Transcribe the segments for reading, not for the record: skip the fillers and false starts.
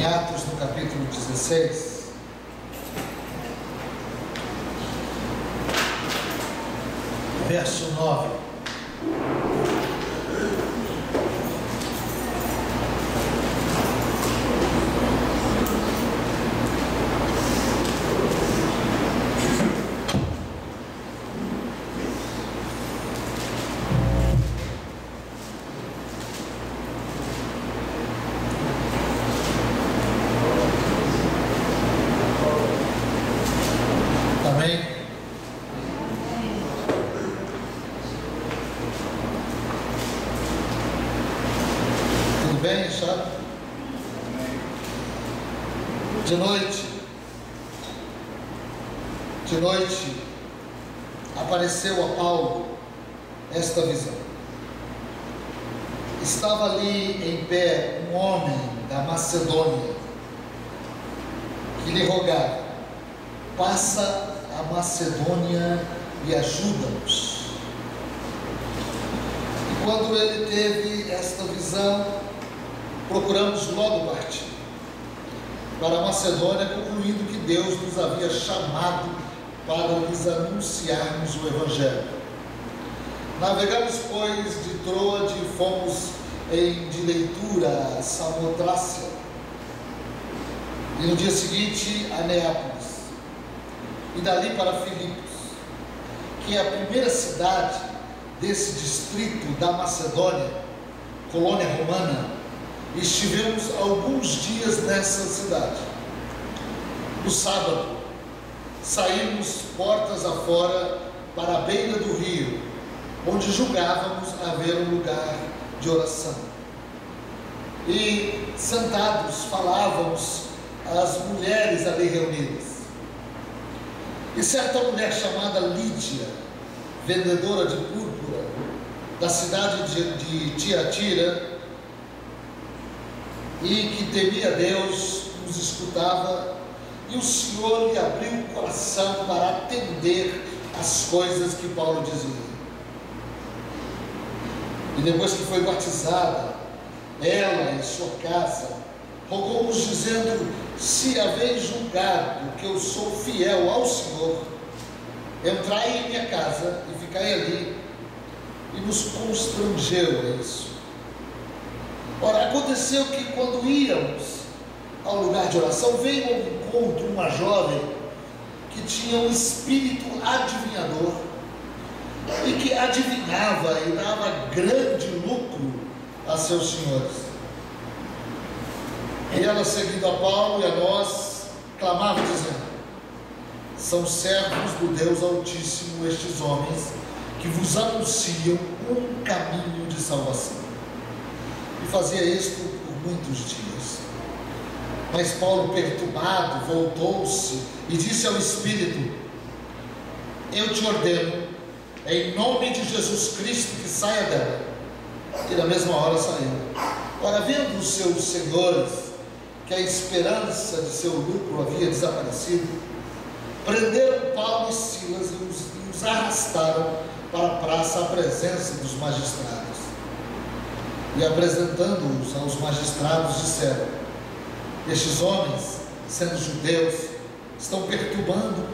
em Atos, no capítulo 16, verso 9. De noite apareceu a Paulo esta visão. Estava ali em pé um homem da Macedônia que lhe rogava: passa a Macedônia e ajuda-nos. E quando ele teve esta visão, procuramos logo partir para a Macedônia, concluindo que Deus nos havia chamado para lhes anunciarmos o Evangelho. Navegamos, pois, de Troade e fomos de leitura a Samotrácia, e no dia seguinte a Neápolis, e dali para Filipos, que é a primeira cidade desse distrito da Macedônia, colônia romana. Estivemos alguns dias nessa cidade. No sábado, saímos portas afora para a beira do rio, onde julgávamos haver um lugar de oração. E, sentados, falávamos às mulheres ali reunidas. E certa mulher chamada Lídia, vendedora de púrpura, da cidade de Tiatira, e que temia Deus, nos escutava, e o Senhor lhe abriu o coração para atender as coisas que Paulo dizia. E depois que foi batizada, ela e sua casa, rogou-nos dizendo: se haveis julgado que eu sou fiel ao Senhor, entrai em minha casa e ficai ali. E nos constrangeu a isso. Ora, aconteceu que quando íamos ao lugar de oração, veio ao encontro uma jovem que tinha um espírito adivinhador e que adivinhava e dava grande lucro a seus senhores. E ela, seguindo a Paulo e a nós, clamava dizendo: são servos do Deus Altíssimo estes homens, que vos anunciam um caminho de salvação. E fazia isto por muitos dias. Mas Paulo, perturbado, voltou-se e disse ao Espírito: eu te ordeno, em nome de Jesus Cristo, que saia dela. E na mesma hora saiu. Ora, vendo os seus senhores que a esperança de seu lucro havia desaparecido, prenderam Paulo e Silas e os arrastaram para a praça à presença dos magistrados. E apresentando-os aos magistrados, disseram: estes homens, sendo judeus, estão perturbando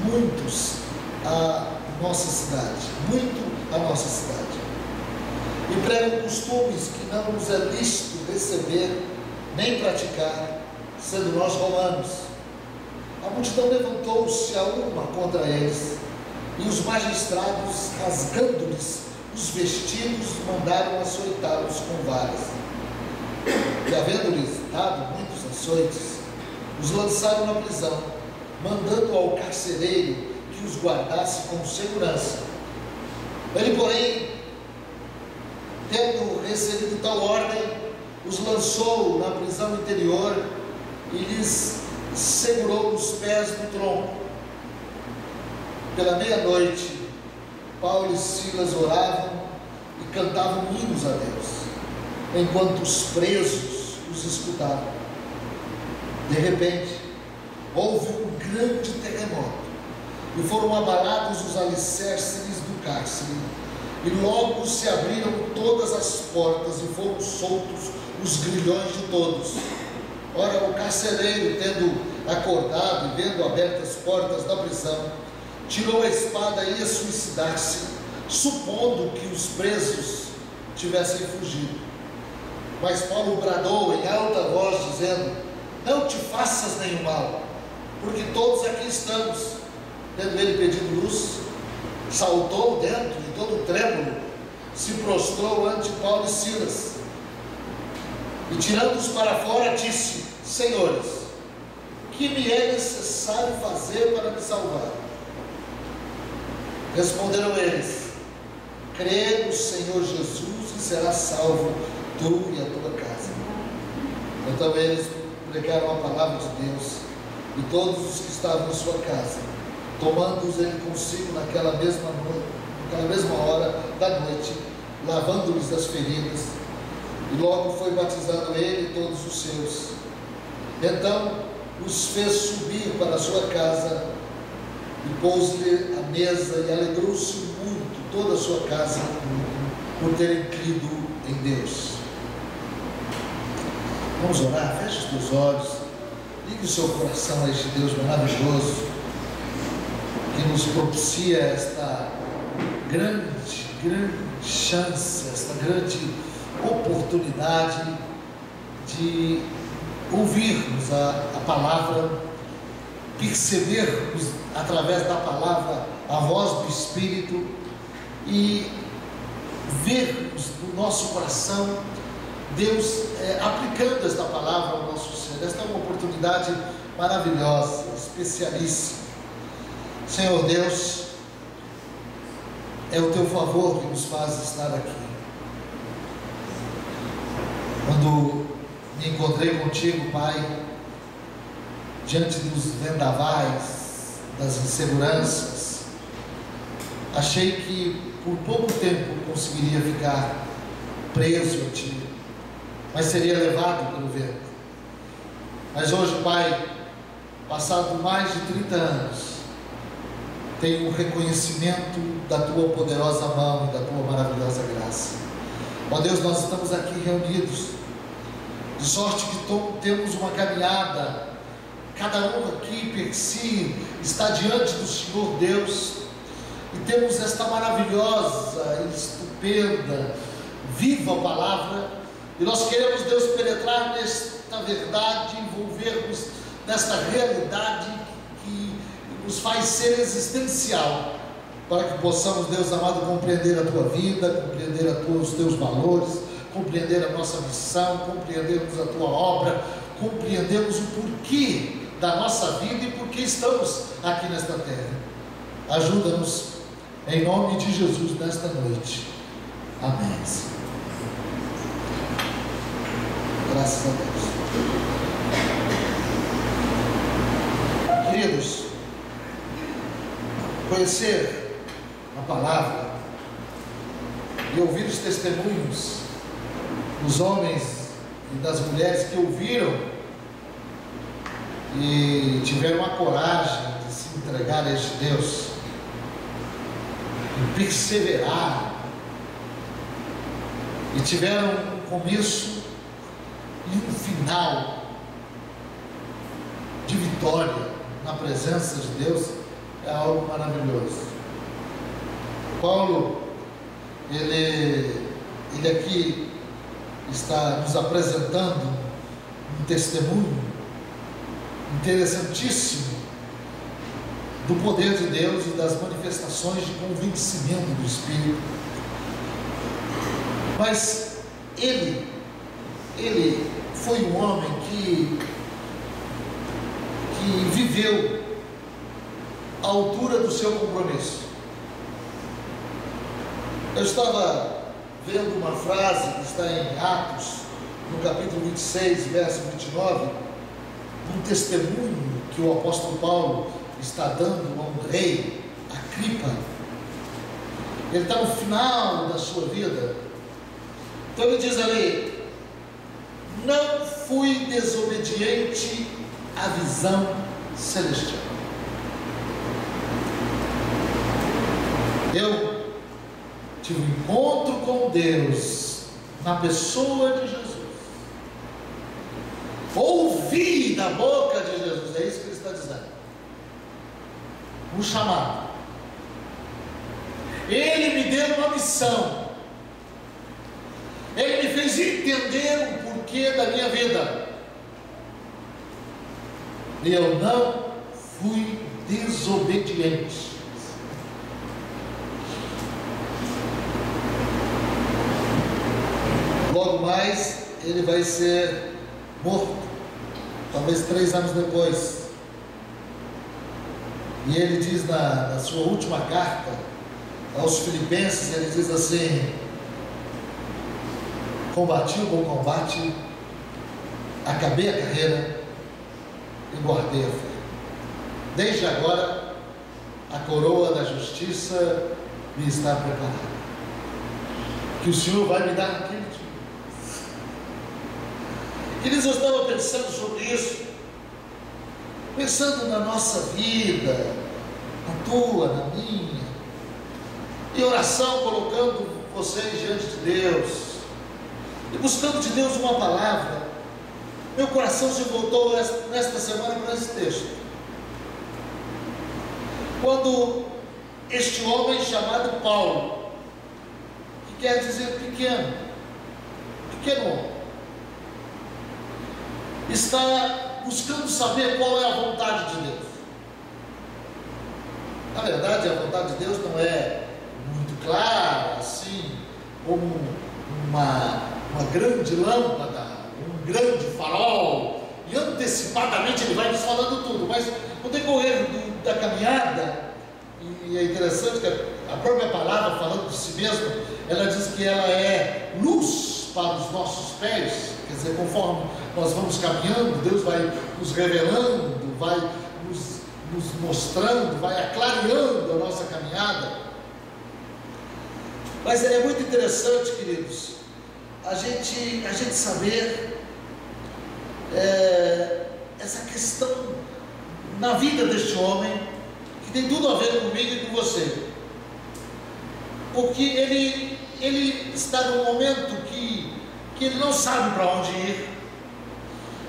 muitos a nossa cidade, e pregam costumes que não nos é lícito receber nem praticar, sendo nós romanos. A multidão levantou-se a uma contra eles, e os magistrados, rasgando-lhes os vestidos, mandaram açoitá-los com varas. E havendo-lhes dado muitos açoites, os lançaram na prisão, mandando ao carcereiro que os guardasse com segurança. Ele, porém, tendo recebido tal ordem, os lançou na prisão interior e lhes segurou os pés no tronco. Pela meia-noite, Paulo e Silas oravam e cantavam hinos a Deus, enquanto os presos os escutavam. De repente, houve um grande terremoto, e foram abalados os alicerces do cárcere, e logo se abriram todas as portas e foram soltos os grilhões de todos. Ora, o carcereiro, tendo acordado e vendo abertas as portas da prisão, tirou a espada e ia suicidar-se, supondo que os presos tivessem fugido. Mas Paulo bradou em alta voz, dizendo: não te faças nenhum mal, porque todos aqui estamos. Tendo ele pedido luz, saltou dentro e todo trêmulo se prostrou ante Paulo e Silas, e tirando-os para fora disse: senhores, que me é necessário fazer para me salvar? Responderam eles: crê no Senhor Jesus e serás salvo, tu e a tua casa. Então eles pregaram a palavra de Deus, e todos os que estavam em sua casa, tomando-os ele consigo naquela mesma hora da noite, lavando-lhes as feridas, e logo foi batizado ele e todos os seus. Então os fez subir para a sua casa, e pôs-lhe a mesa, e alegrou-se muito toda a sua casa por terem crido em Deus. Vamos orar, feche os teus olhos, ligue o seu coração a este Deus maravilhoso, que nos propicia esta grande chance, esta grande oportunidade de ouvirmos a palavra, percebermos através da palavra a voz do Espírito e vermos no nosso coração Deus aplicando esta palavra ao nosso ser. Esta é uma oportunidade maravilhosa, especialíssima. Senhor Deus, é o teu favor que nos faz estar aqui. Quando me encontrei contigo, Pai, diante dos vendavais, das inseguranças, achei que por pouco tempo conseguiria ficar preso a Ti, mas seria levado pelo vento. Mas hoje, Pai, passado mais de 30 anos, tenho um reconhecimento da Tua poderosa mão e da Tua maravilhosa graça. Ó Deus, nós estamos aqui reunidos, de sorte que temos uma caminhada, cada um aqui per si está diante do Senhor Deus, e temos esta maravilhosa, estupenda, viva palavra, e nós queremos, Deus, penetrar nesta verdade, envolvermos nesta realidade que nos faz ser existencial, para que possamos, Deus amado, compreender a Tua vida, compreender os Teus valores, compreender a nossa missão, compreendermos a Tua obra, compreendermos o porquê da nossa vida e porquê estamos aqui nesta terra. Ajuda-nos, em nome de Jesus, nesta noite. Amém. Graças a Deus. Queridos, conhecer a palavra e ouvir os testemunhos dos homens e das mulheres que ouviram e tiveram a coragem de se entregar a este Deus, e perseverar, e tiveram um começo e um final de vitória na presença de Deus, é algo maravilhoso. Paulo, ele aqui está nos apresentando um testemunho interessantíssimo do poder de Deus e das manifestações de convencimento do Espírito. Mas ele foi um homem que viveu à altura do seu compromisso. Eu estava vendo uma frase que está em Atos, no capítulo 26, verso 29, um testemunho que o apóstolo Paulo está dando a um rei, Agripa. Ele está no final da sua vida. Então ele diz ali: não fui desobediente à visão celestial. tive um encontro com Deus na pessoa de Jesus. Ouvi da boca de Jesus, é isso que ele está dizendo. Um chamado. Ele me deu uma missão. Ele me fez entender o porquê da minha vida. E eu não fui desobediente. Logo mais, ele vai ser morto, talvez 3 anos depois. E ele diz na sua última carta aos Filipenses, ele diz assim: combati o bom combate, acabei a carreira e guardei a fé. Desde agora, a coroa da justiça me está preparada, que o Senhor vai me dar naquele dia. Queridos, eu estava pensando sobre isso, pensando na nossa vida, na tua, na minha, em oração, colocando vocês diante de Deus, e buscando de Deus uma palavra. Meu coração se voltou nesta semana para esse texto, quando este homem chamado Paulo, que quer dizer pequeno homem, está buscando saber qual é a vontade de Deus. Na verdade, a vontade de Deus não é muito clara, assim, como uma grande lâmpada, um grande farol, e antecipadamente ele vai nos falando tudo, mas no decorrer da caminhada, e é interessante que a própria palavra, falando de si mesma, ela diz que ela é luz para os nossos pés. Quer dizer, conforme nós vamos caminhando, Deus vai nos revelando, vai nos mostrando, vai aclareando a nossa caminhada. Mas é muito interessante, queridos, a gente saber essa questão na vida deste homem, que tem tudo a ver comigo e com você, porque ele está num momento que ele não sabe para onde ir.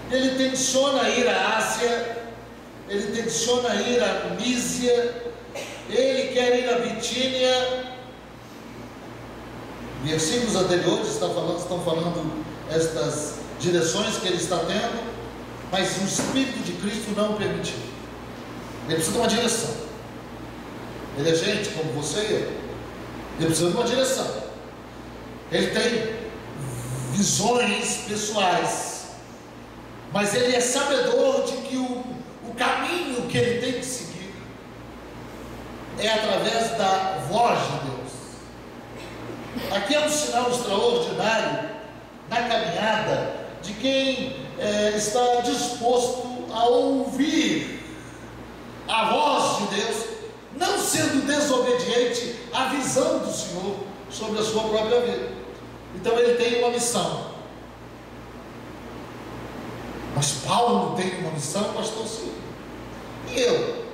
Ele tenciona ir à Ásia, ele tenciona ir à Mísia, ele quer ir à Bitínia. Versículos anteriores estão falando estas direções que ele está tendo, mas o Espírito de Cristo não o permitiu. Ele precisa de uma direção. Ele é gente como você e eu. Ele precisa de uma direção. Ele tem visões pessoais, mas ele é sabedor de que o caminho que ele tem que seguir é através da voz de Deus. Aqui é um sinal extraordinário na caminhada de quem está disposto a ouvir a voz de Deus, não sendo desobediente à visão do Senhor sobre a sua própria vida. Então ele tem uma missão. Mas Paulo tem uma missão, pastor Silvio. E eu?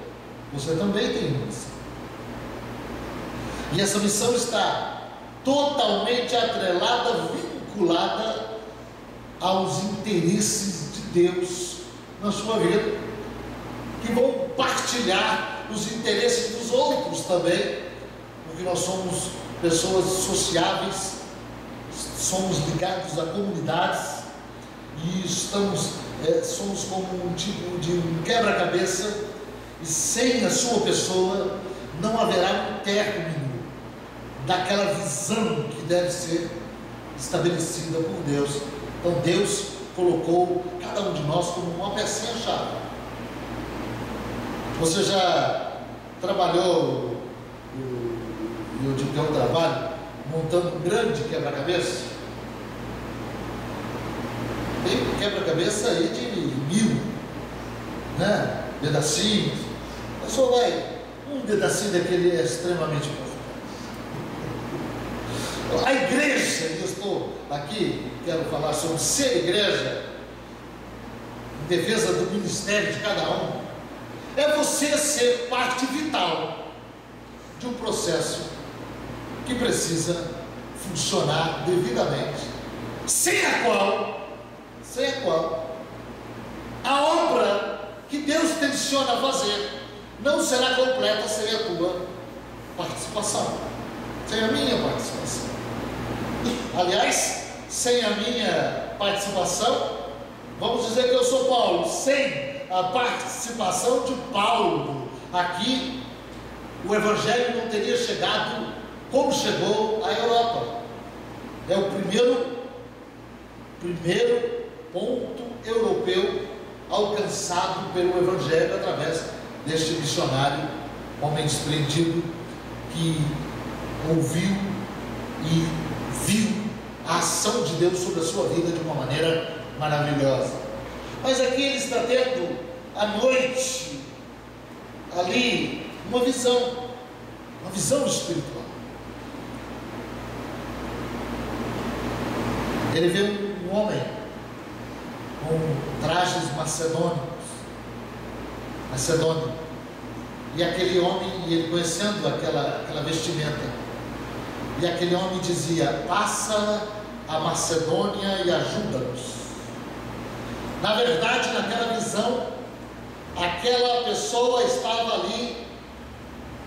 Você também tem uma missão. E essa missão está totalmente atrelada, vinculada aos interesses de Deus na sua vida, que vão partilhar os interesses dos outros também, porque nós somos pessoas sociáveis, somos ligados a comunidades e somos como um tipo de um quebra-cabeça, e sem a sua pessoa não haverá um término daquela visão que deve ser estabelecida por Deus. Então Deus colocou cada um de nós como uma pecinha-chave. Você já trabalhou, eu digo que é um trabalho, montando um grande quebra-cabeça? Tem quebra-cabeça aí de 1000, né? Pedacinhos. Mas só vai, um pedacinho daquele é extremamente importante. A igreja, eu estou aqui, quero falar sobre ser igreja, em defesa do ministério de cada um, é você ser parte vital de um processo que precisa funcionar devidamente, sem a qual a obra que Deus tenciona fazer não será completa sem a tua participação, sem a minha participação. Aliás, sem a minha participação, vamos dizer que eu sou Paulo, sem a participação de Paulo, aqui o Evangelho não teria chegado como chegou à Europa. É o primeiro ponto europeu alcançado pelo Evangelho através deste missionário, homem desprendido, que ouviu e viu a ação de Deus sobre a sua vida de uma maneira maravilhosa. Mas aqui ele está tendo à noite ali uma visão espiritual. Ele vê um homem com trajes macedônios, e aquele homem, e ele conhecendo aquela vestimenta, e aquele homem dizia: passa a Macedônia e ajuda-nos. Na verdade, naquela visão, aquela pessoa estava ali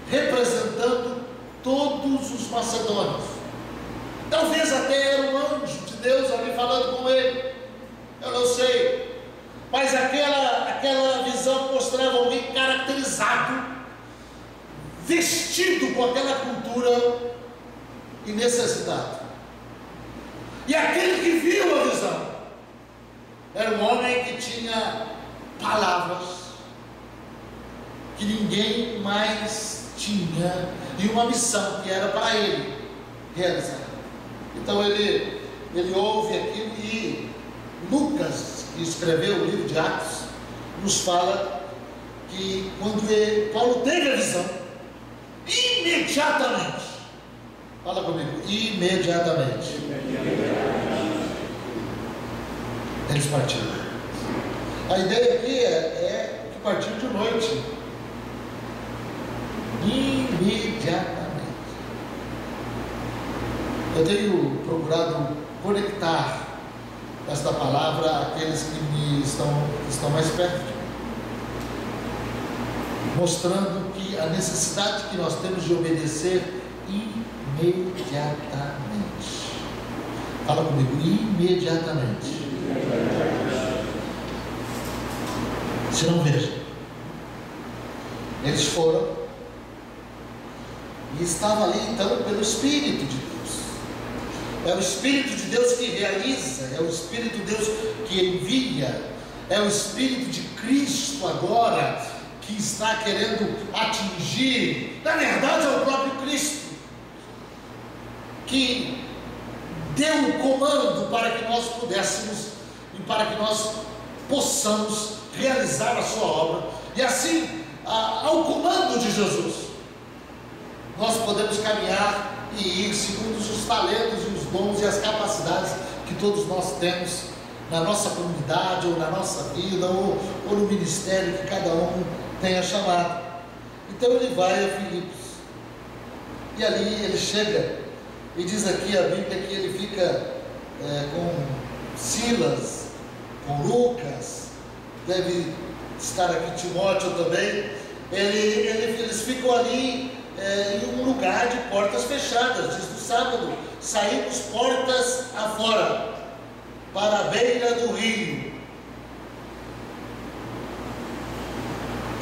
representando todos os macedônios. Talvez até era um anjo de Deus ali falando com ele, eu não sei, mas aquela visão mostrava alguém caracterizado, vestido com aquela cultura e necessidade. E aquele que viu a visão era um homem que tinha palavras que ninguém mais tinha, e uma missão que era para ele realizar. Então ele ouve aquilo, e Lucas, que escreveu o livro de Atos, nos fala que quando Paulo teve a visão, imediatamente, fala comigo, imediatamente, eles partiram. A ideia aqui é que partiram de noite, imediatamente. Eu tenho procurado conectar esta palavra àqueles que estão mais perto de mim, mostrando que a necessidade que nós temos de obedecer imediatamente. Fala comigo, imediatamente. Se não, veja, eles foram, e estava ali então pelo Espírito de Deus. É o Espírito de Deus que realiza, é o Espírito de Deus que envia, é o Espírito de Cristo agora que está querendo atingir. Na verdade, é o próprio Cristo que deu o comando para que nós pudéssemos e para que nós possamos realizar a sua obra. E assim, ao comando de Jesus, nós podemos caminhar e ir segundo os talentos e os dons e as capacidades que todos nós temos na nossa comunidade, ou na nossa vida, ou no ministério que cada um tenha chamado. Então ele vai a Filipos, e ali ele chega, e diz aqui a Bíblia que ele fica com Silas, com Lucas, deve estar aqui Timóteo também. Eles ficam ali em um lugar de portas fechadas. Diz no sábado, saímos portas afora, para a beira do rio.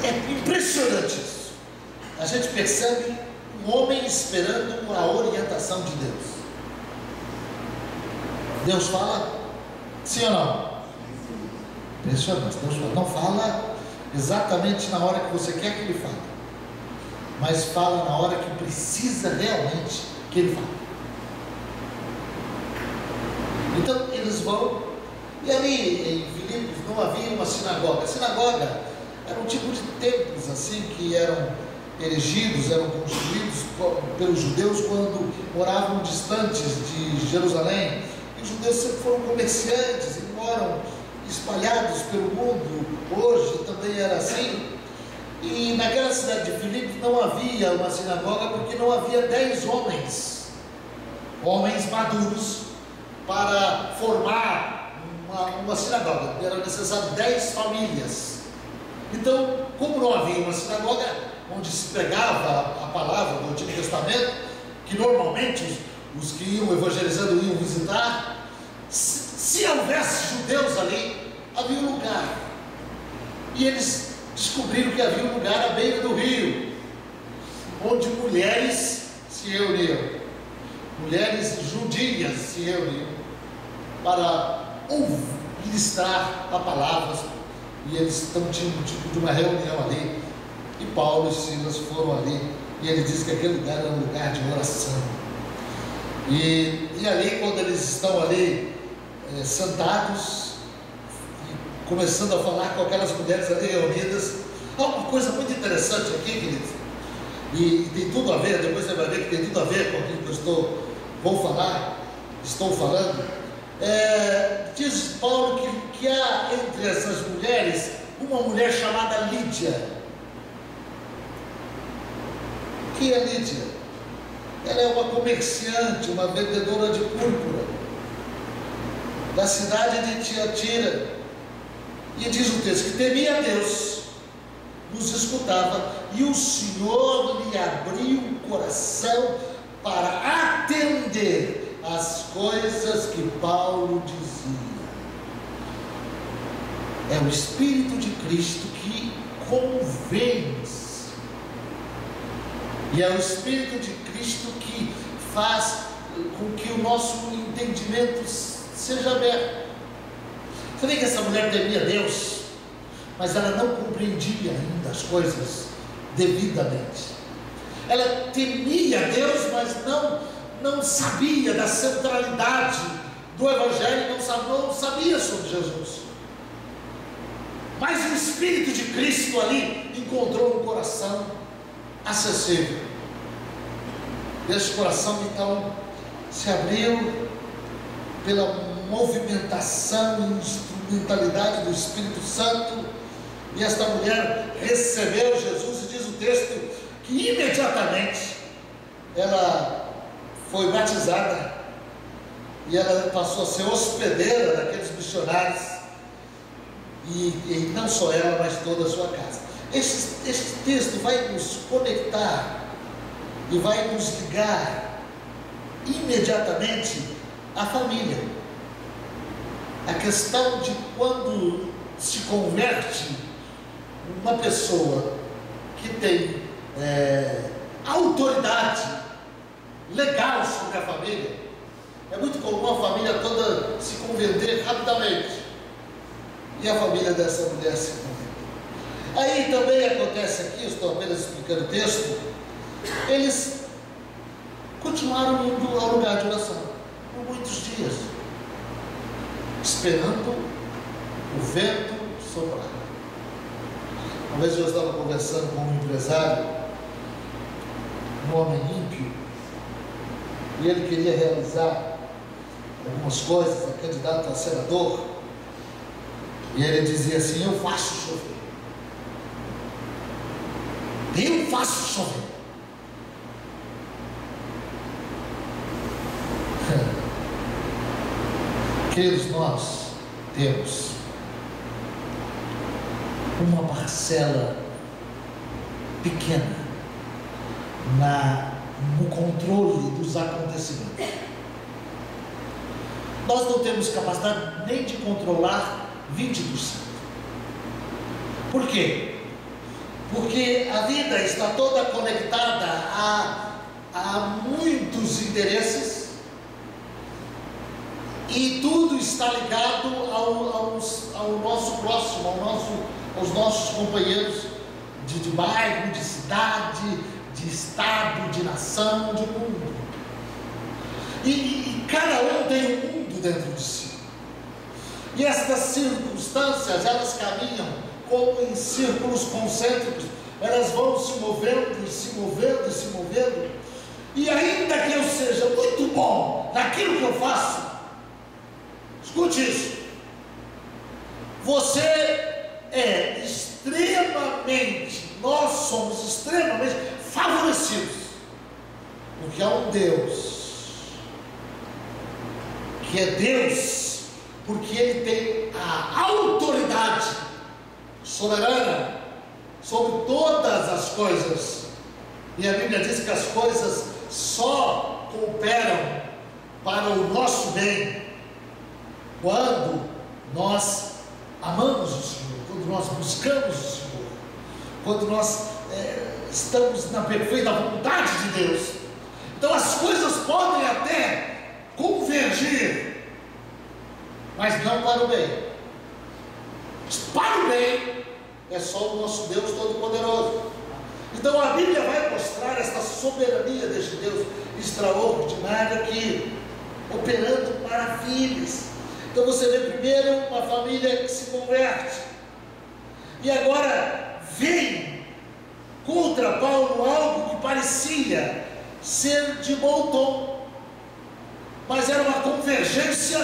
É impressionante isso. A gente percebe um homem esperando a orientação de Deus. Deus fala, sim ou não? Impressionante. Deus não fala exatamente na hora que você quer que ele fale, mas fala na hora que precisa realmente que ele fale. Então eles vão, e ali em Filipos não havia uma sinagoga. A sinagoga era um tipo de templos assim que eram erigidos, eram construídos pelos judeus quando moravam distantes de Jerusalém. E os judeus sempre foram comerciantes e moram espalhados pelo mundo. Hoje também era assim. E naquela cidade de Filipos não havia uma sinagoga, porque não havia 10 homens homens maduros, para formar uma sinagoga. Era necessário 10 famílias. Então, como não havia uma sinagoga onde se pregava a palavra do Antigo Testamento, que normalmente os que iam evangelizando iam visitar, se houvesse judeus ali, havia um lugar. E eles descobriram que havia um lugar à beira do rio, onde mulheres se reuniam, mulheres judias se reuniam para ministrar a palavra. E eles tinham um tipo de uma reunião ali, e Paulo e Silas foram ali, e ele disse que aquele lugar era um lugar de oração. E ali, quando eles estão ali sentados, começando a falar com aquelas mulheres ali reunidas, há uma coisa muito interessante aqui, queridos, e tem tudo a ver, depois você vai ver que tem tudo a ver com aquilo que eu estou falando. Diz Paulo que há entre essas mulheres uma mulher chamada Lídia. Quem é Lídia? Ela é uma comerciante, uma vendedora de púrpura da cidade de Tiatira, e diz o texto que temia a Deus, nos escutava, e o Senhor lhe abriu o coração para atender as coisas que Paulo dizia. É o Espírito de Cristo que convence, e é o Espírito de Cristo que faz com que o nosso entendimento seja aberto. Você vê que essa mulher temia Deus, mas ela não compreendia ainda as coisas devidamente. Ela temia Deus, mas não sabia da centralidade do Evangelho, não sabia sobre Jesus. Mas o Espírito de Cristo ali encontrou um coração acessível. Esse coração então se abriu pela movimentação e instrumentalidade do Espírito Santo, e esta mulher recebeu Jesus, e diz o texto que imediatamente ela foi batizada, e ela passou a ser hospedeira daqueles missionários, e não só ela, mas toda a sua casa. Este texto vai nos conectar e vai nos ligar imediatamente à família. A questão de quando se converte uma pessoa que tem autoridade legal sobre a família, é muito comum a família toda se converter rapidamente, e a família dessa mulher se converte. Aí também acontece aqui, eu estou apenas explicando o texto, eles continuaram indo ao lugar de oração por muitos dias, esperando o vento soprar. Uma vez eu estava conversando com um empresário, um homem ímpio, e ele queria realizar algumas coisas, é candidato a senador, e ele dizia assim: eu faço chover. Eu faço chover. Queridos, nós temos uma parcela pequena no controle dos acontecimentos. Nós não temos capacidade nem de controlar 20%. Por quê? Porque a vida está toda conectada a muitos interesses, e tudo está ligado ao nosso próximo, aos nossos companheiros de bairro, de cidade, de estado, de nação, de mundo. E cada um tem um mundo dentro de si. E estas circunstâncias, elas caminham como em círculos concêntricos, elas vão se movendo e se movendo e se movendo. E ainda que eu seja muito bom naquilo que eu faço, escute isso, você é extremamente, nós somos extremamente favorecidos, porque há um Deus que é Deus, porque Ele tem a autoridade soberana sobre todas as coisas. E a Bíblia diz que as coisas só cooperam para o nosso bem quando nós amamos o Senhor, quando nós buscamos o Senhor, quando nós estamos na perfeita vontade de Deus. Então as coisas podem até convergir, mas não para o bem. Para o bem é só o nosso Deus Todo-Poderoso. Então a Bíblia vai mostrar esta soberania deste Deus extraordinário aqui, operando maravilhas. Então você vê primeiro uma família que se converte, e agora vem contra Paulo algo que parecia ser de bom tom, mas era uma convergência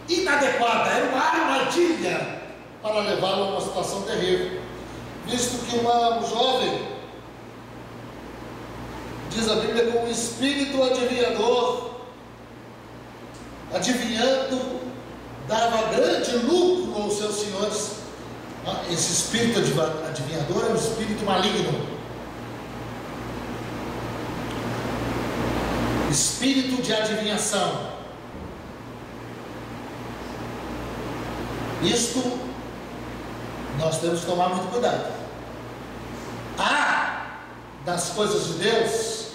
inadequada, era uma armadilha para levá-lo a uma situação terrível, visto que um jovem, diz a Bíblia, com um espírito adivinhador, adivinhando, dava grande lucro aos seus senhores. Esse espírito adivinhador é um espírito maligno, espírito de adivinhação. Isto nós temos que tomar muito cuidado. Há nas coisas de Deus,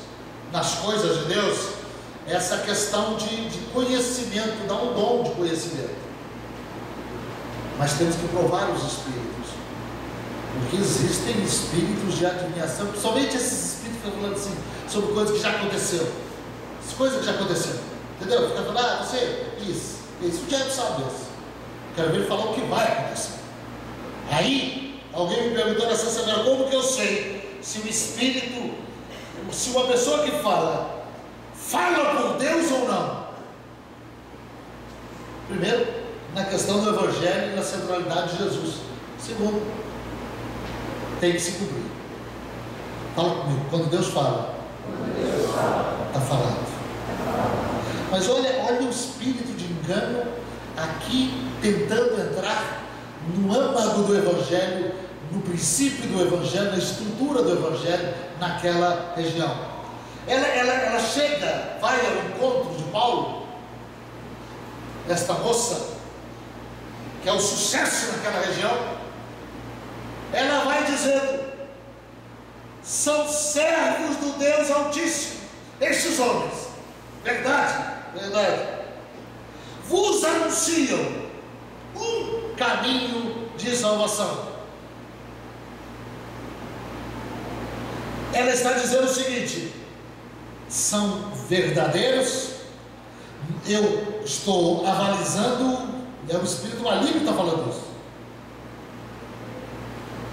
essa questão de conhecimento, dá um dom de conhecimento, mas temos que provar os espíritos, porque existem espíritos de adivinhação, principalmente esses espíritos que estão falando assim, sobre coisas que já aconteceram, entendeu? Fica falando, você, isso já sabe, quero ver ele falar o que vai acontecer. Aí, alguém me perguntou nessa semana, como que eu sei se o espírito, se uma pessoa que fala por Deus ou não? Primeiro, na questão do Evangelho e na centralidade de Jesus. Segundo, tem que se cumprir. Fala comigo, quando Deus fala, está falando. Mas olha o espírito de engano aqui tentando entrar no âmago do Evangelho, no princípio do Evangelho, na estrutura do Evangelho, naquela região. Ela chega, vai ao encontro de Paulo, esta moça, que é o sucesso naquela região, ela vai dizendo: são servos do Deus Altíssimo, estes homens, verdade, vos anunciam um caminho de salvação. Ela está dizendo o seguinte: são verdadeiros, eu estou avalizando, é o espírito maligno que está falando isso,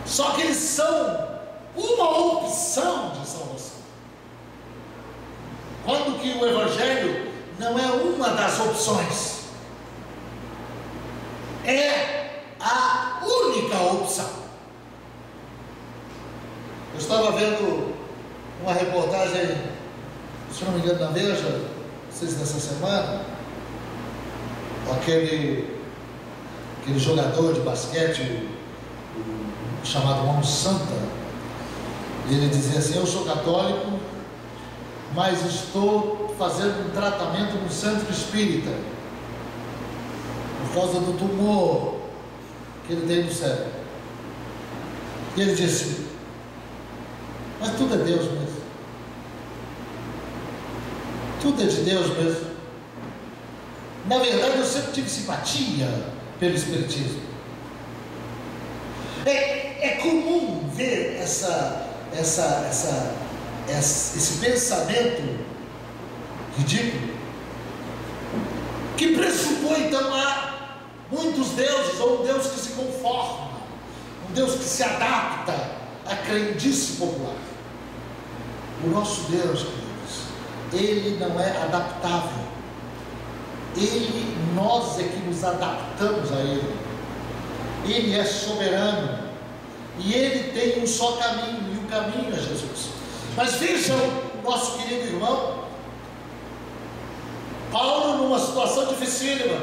só que eles são uma opção de salvação, quando que o Evangelho não é uma das opções, é a única opção. Eu estava vendo uma reportagem, se não me engano, na Veja, não sei se dessa semana, aquele jogador de basquete, o chamado Mão Santa, e ele dizia assim: eu sou católico, mas estou fazendo um tratamento no centro espírita, por causa do tumor que ele tem no cérebro. E ele disse: mas tudo é Deus mesmo, tudo é de Deus mesmo. Na verdade, eu sempre tive simpatia pelo espiritismo. É comum ver esse pensamento ridículo, que pressupõe então há muitos deuses, ou um Deus que se conforma, um Deus que se adapta à crendice popular. O nosso Deus, queridos, Ele não é adaptável. Nós é que nos adaptamos a Ele. Ele é soberano e Ele tem um só caminho, e o caminho é Jesus. Mas vejam o nosso querido irmão Paulo, numa situação dificílima.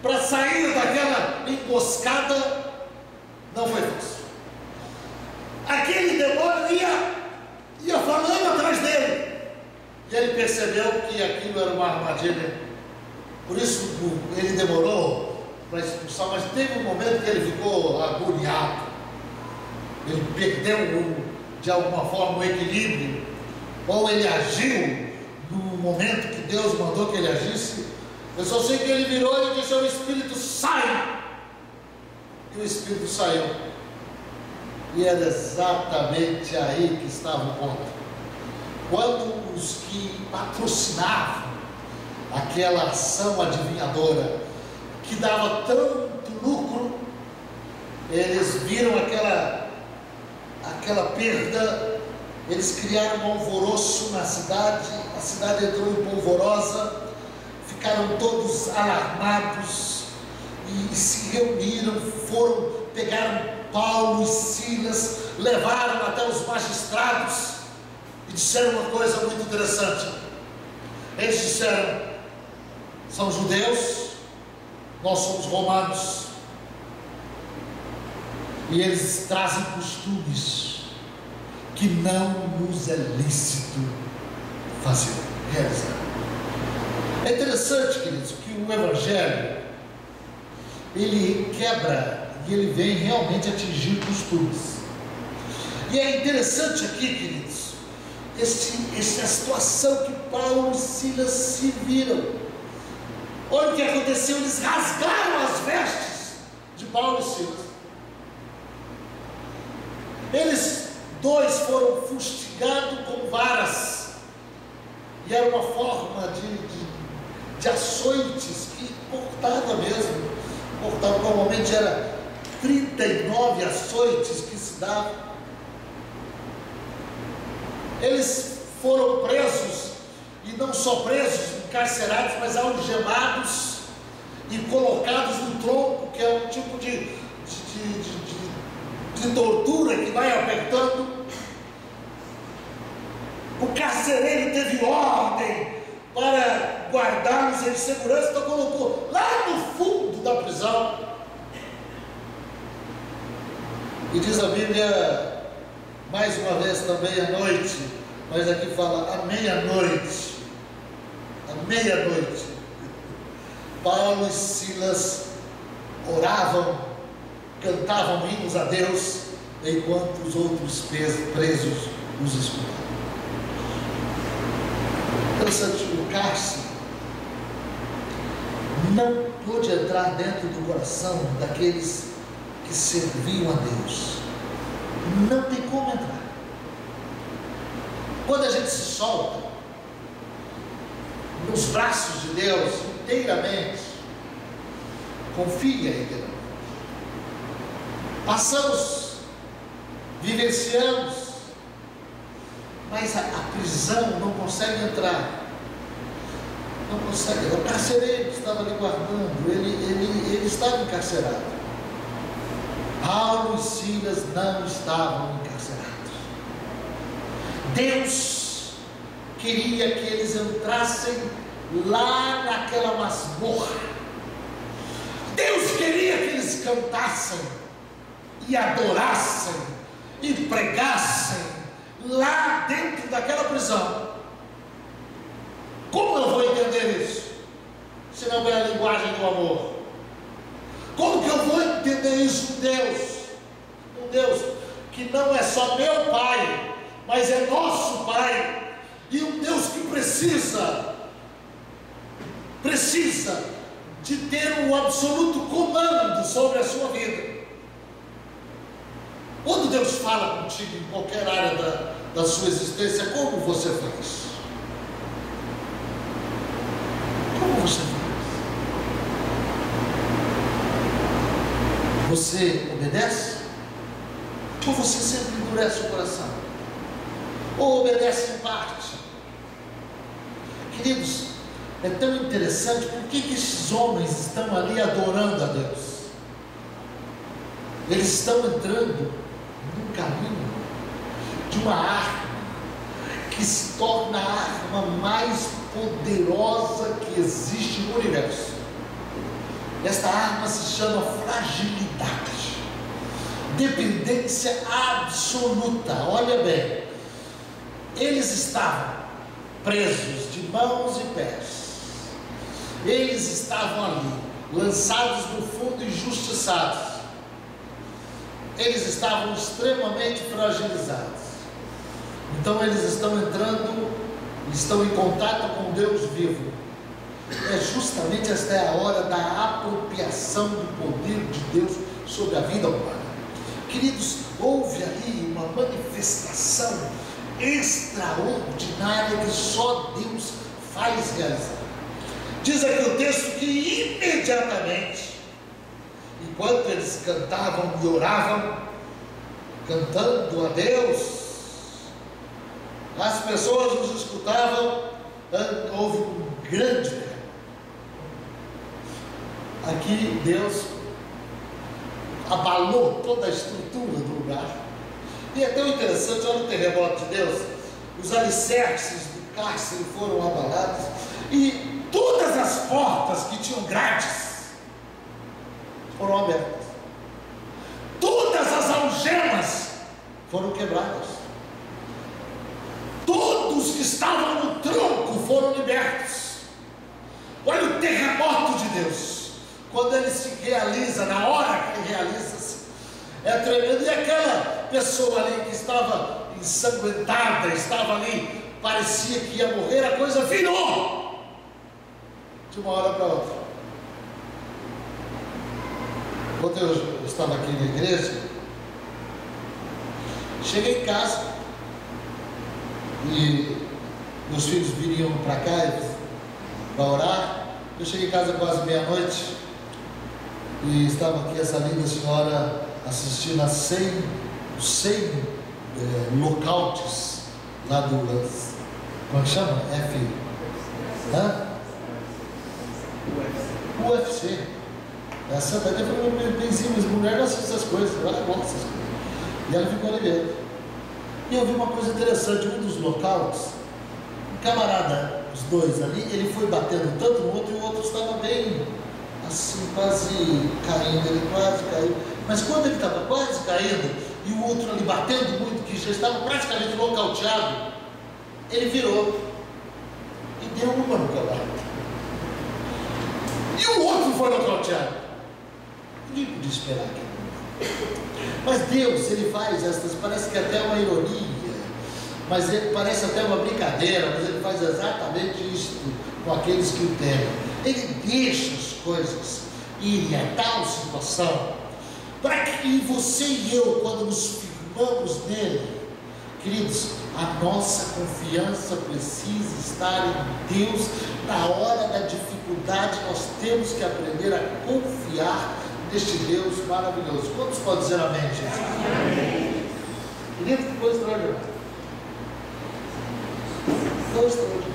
Para sair daquela emboscada, não foi fácil. Aquele demônio ia falando atrás dele. E ele percebeu que aquilo era uma armadilha. Por isso ele demorou para expulsar, mas teve um momento que ele ficou agoniado. Ele perdeu de alguma forma o equilíbrio, ou ele agiu no momento que Deus mandou que ele agisse. Eu só sei que ele virou e disse: o Espírito sai. E o Espírito saiu. E era exatamente aí que estava o ponto. Quando os que patrocinavam aquela ação adivinhadora, que dava tanto lucro, eles viram aquela perda, eles criaram um alvoroço na cidade, a cidade entrou em polvorosa, ficaram todos alarmados e se reuniram, pegaram Paulo e Silas, levaram até os magistrados e disseram uma coisa muito interessante. Eles disseram: são judeus, nós somos romanos, e eles trazem costumes que não nos é lícito realizar. É interessante, queridos, que o Evangelho, ele quebra e ele vem realmente atingir costumes. E é interessante aqui, queridos, essa situação que Paulo e Silas se viram. Olha o que aconteceu: eles rasgaram as vestes de Paulo e Silas. Eles dois foram fustigados com varas, e era uma forma de açoites que cortava mesmo. Cortava, normalmente era 39 açoites que se davam. Eles foram presos, e não só presos, encarcerados, mas algemados e colocados no tronco, que é um tipo de tortura que vai apertando. O carcereiro teve ordem para guardá-los em segurança, então colocou lá no fundo da prisão. E diz a Bíblia, mais uma vez também à noite, mas aqui fala à meia-noite, Paulo e Silas oravam, cantavam hinos a Deus, enquanto os outros presos os escutavam. Interessante, o cárcere não pôde entrar dentro do coração daqueles que serviam a Deus. Não tem como entrar. Quando a gente se solta nos braços de Deus inteiramente, confia em Deus, passamos, vivenciamos, mas a prisão não consegue entrar. Não consegue. O carcereiro que estava ali guardando, ele estava encarcerado. Paulo e Silas não estavam encarcerados. Deus queria que eles entrassem lá naquela masmorra. Deus queria que eles cantassem e adorassem e pregassem lá dentro daquela prisão. Como eu vou entender isso, se não é a linguagem do amor? Como que eu vou entender isso? Um Deus que não é só meu Pai, mas é nosso Pai, e um Deus que precisa de ter um absoluto comando sobre a sua vida. Quando Deus fala contigo em qualquer área da sua existência, como você faz? Como você faz? Você obedece? Ou você sempre endurece o coração? Ou obedece em parte? Queridos, é tão interessante, por que esses homens estão ali adorando a Deus? Eles estão entrando num caminho de uma arma que se torna arma arma mais poderosa que existe no universo. Esta arma se chama fragilidade, dependência absoluta. Olha bem, eles estavam presos de mãos e pés, eles estavam ali, lançados no fundo, injustiçados, eles estavam extremamente fragilizados. Então eles estão entrando, estão em contato com Deus vivo. É justamente esta é a hora da apropriação do poder de Deus sobre a vida humana. Queridos, houve ali uma manifestação extraordinária que só Deus faz realizar. Diz aqui o texto que imediatamente, enquanto eles cantavam e oravam, cantando a Deus, as pessoas os escutavam, houve um grande terremoto. Aqui Deus abalou toda a estrutura do lugar. E é tão interessante, olha o terremoto de Deus, os alicerces do cárcere foram abalados, e todas as portas que tinham grades foram abertas, todas as algemas foram quebradas, todos que estavam no tronco foram libertos. Olha o terremoto de Deus, quando ele se realiza, na hora que ele realiza-se, é tremendo. E aquela pessoa ali que estava ensanguentada, estava ali, parecia que ia morrer, a coisa virou de uma hora para outra. Quando eu estava aqui na igreja, cheguei em casa e meus filhos viriam para cá para orar. Eu cheguei em casa quase meia-noite e estava aqui essa linda senhora assistindo a 100 nocautes lá do, como é que chama? UFC. Essa daí foi benzinho, mas mulher não assiste essas coisas, ela gosta dessas coisas. E ela ficou ali vendo. E eu vi uma coisa interessante, um dos nocautes, um camarada, os dois ali, ele foi batendo tanto no outro e o outro estava bem, assim, quase caindo, ele quase caiu. Mas quando ele estava quase caindo, e o outro ali batendo muito, que já estava praticamente nocauteado, ele virou e deu uma no camarada. E o outro foi nocauteado. Ninguém podia esperar aquilo. Mas Deus, ele faz estas, parece que até uma ironia, mas ele parece até uma brincadeira, mas ele faz exatamente isto com aqueles que o temem. Ele deixa as coisas irem a tal situação, para que você e eu, quando nos firmamos nele, queridos, a nossa confiança precisa estar em Deus. Na hora da dificuldade, nós temos que aprender a confiar neste Deus maravilhoso. Quantos podem dizer amém, gente? Amém. Querido, que coisa extraordinária. Coisa extraordinária.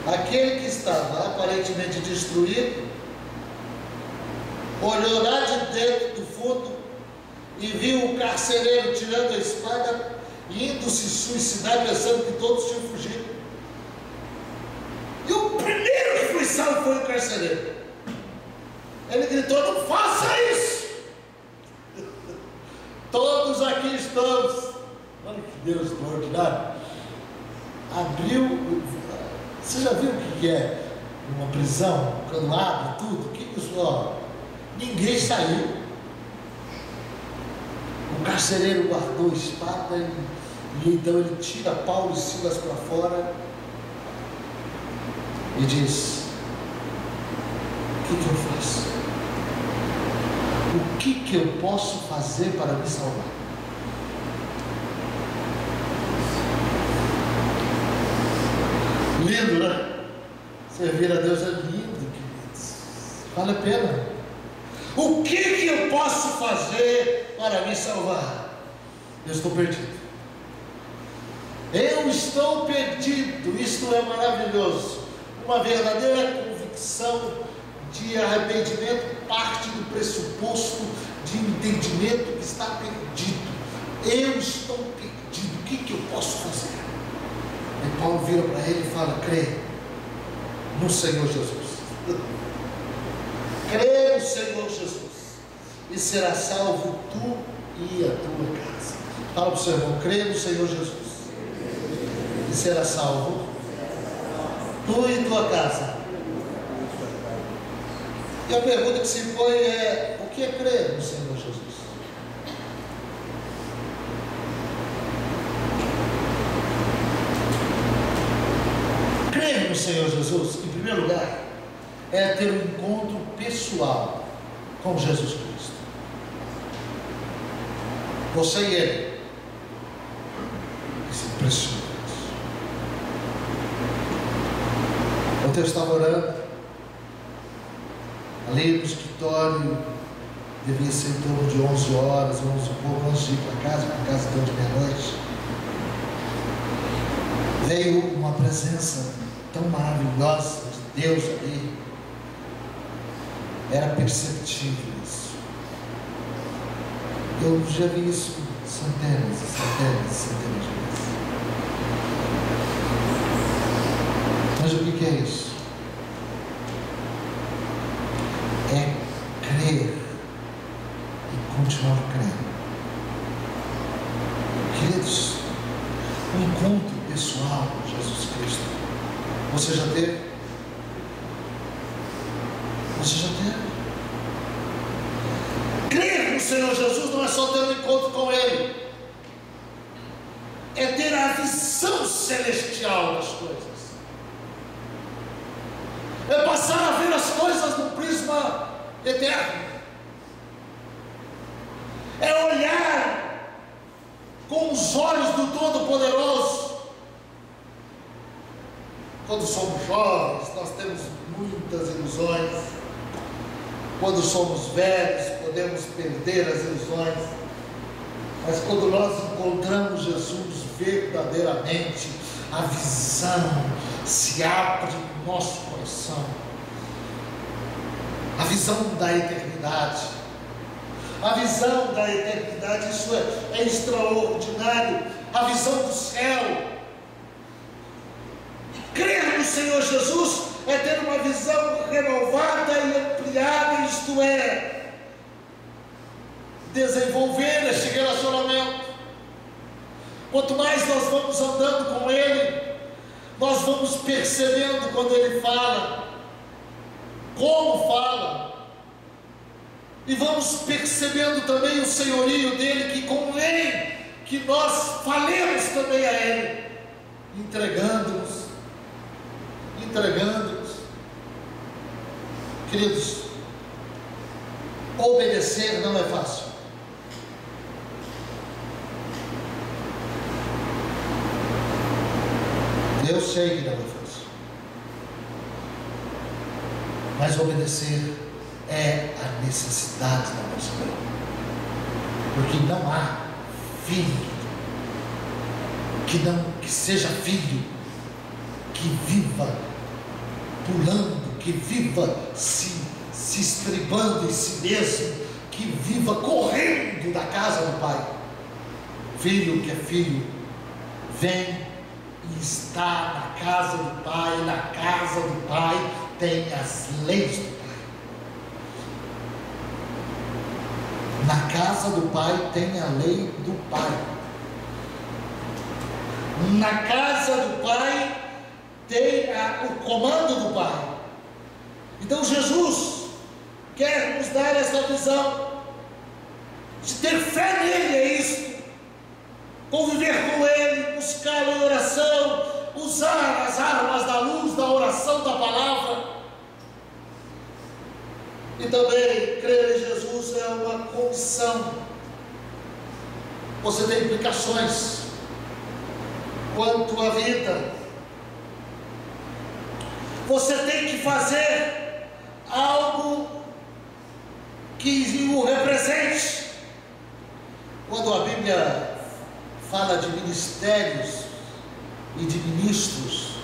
Aquele que estava aparentemente destruído, olhou lá de dentro do fundo e viu o carcereiro tirando a espada e indo se suicidar, pensando que todos tinham fugido. E o primeiro que foi salvo foi o carcereiro. Ele gritou: não faça isso! Todos aqui estamos. Olha que Deus extraordinário. Abriu. Você já viu o que é uma prisão? Quando abre tudo, ninguém saiu. O carcereiro guardou a espada e então ele tira Paulo e Silas para fora e diz: o que eu faço? O que eu posso fazer para me salvar? Lindo, né? Servir a Deus é lindo, queridos. Vale a pena. O que eu posso fazer para me salvar? Eu estou perdido. Eu estou perdido. Isto é maravilhoso. Uma verdadeira convicção de arrependimento parte do pressuposto de entendimento que está perdido. Eu estou perdido. O que eu posso fazer? E Paulo vira para ele e fala: crê no Senhor Jesus. Crê no Senhor Jesus e será salvo tu e a tua casa. Fala para o seu irmão: crê no Senhor Jesus e será salvo tu e tua casa. E a pergunta que se põe é: o que é crer no Senhor Jesus? Crer no Senhor Jesus, em primeiro lugar, é ter um encontro pessoal com Jesus Cristo. Você e Ele. Isso é impressionante. Ontem eu estava orando, ali no escritório, devia ser em torno de 11 horas, 11 e pouco, antes de ir para casa em torno de meia-noite. Veio uma presença tão maravilhosa de Deus ali. Era perceptível isso. Eu já vi isso centenas e centenas e centenas de vezes. Mas o que é isso? É crer e continuar crendo. Queridos, um encontro pessoal com Jesus Cristo. Você já teve? Você já teve? Crer no Senhor Jesus não é só ter um encontro com Ele, é ter a visão celestial das coisas, é passar a ver as coisas num prisma eterno, é olhar com os olhos do Todo-Poderoso. Quando somos jovens, nós temos muitas ilusões. Quando somos velhos, podemos perder as ilusões. Mas quando nós encontramos Jesus verdadeiramente, a visão se abre no nosso coração. A visão da eternidade. A visão da eternidade, isso é extraordinário. A visão do céu. Crer no Senhor Jesus é ter uma visão renovada e ampliada, isto é, desenvolver este relacionamento. Quanto mais nós vamos andando com Ele, nós vamos percebendo quando Ele fala, como fala, e vamos percebendo também o senhorio dEle, que convém que nós falemos também a Ele, entregando-nos. Queridos, obedecer não é fácil. Eu sei que não é fácil, mas obedecer é a necessidade da nossa vida, porque não há filho que seja filho que viva pulando, que viva se estribando em si mesmo, que viva correndo da casa do Pai. Filho que é filho, vem e está na casa do Pai, na casa do Pai tem as leis do Pai. Na casa do Pai tem a lei do Pai. Na casa do Pai tem o comando do Pai. Então Jesus quer nos dar essa visão de ter fé nele, é isso, conviver com Ele, buscá-lo em oração, usar as armas da luz, da oração, da palavra. E também crer em Jesus é uma comissão. Você tem implicações quanto à vida. Você tem que fazer algo que o represente. Quando a Bíblia fala de ministérios e de ministros,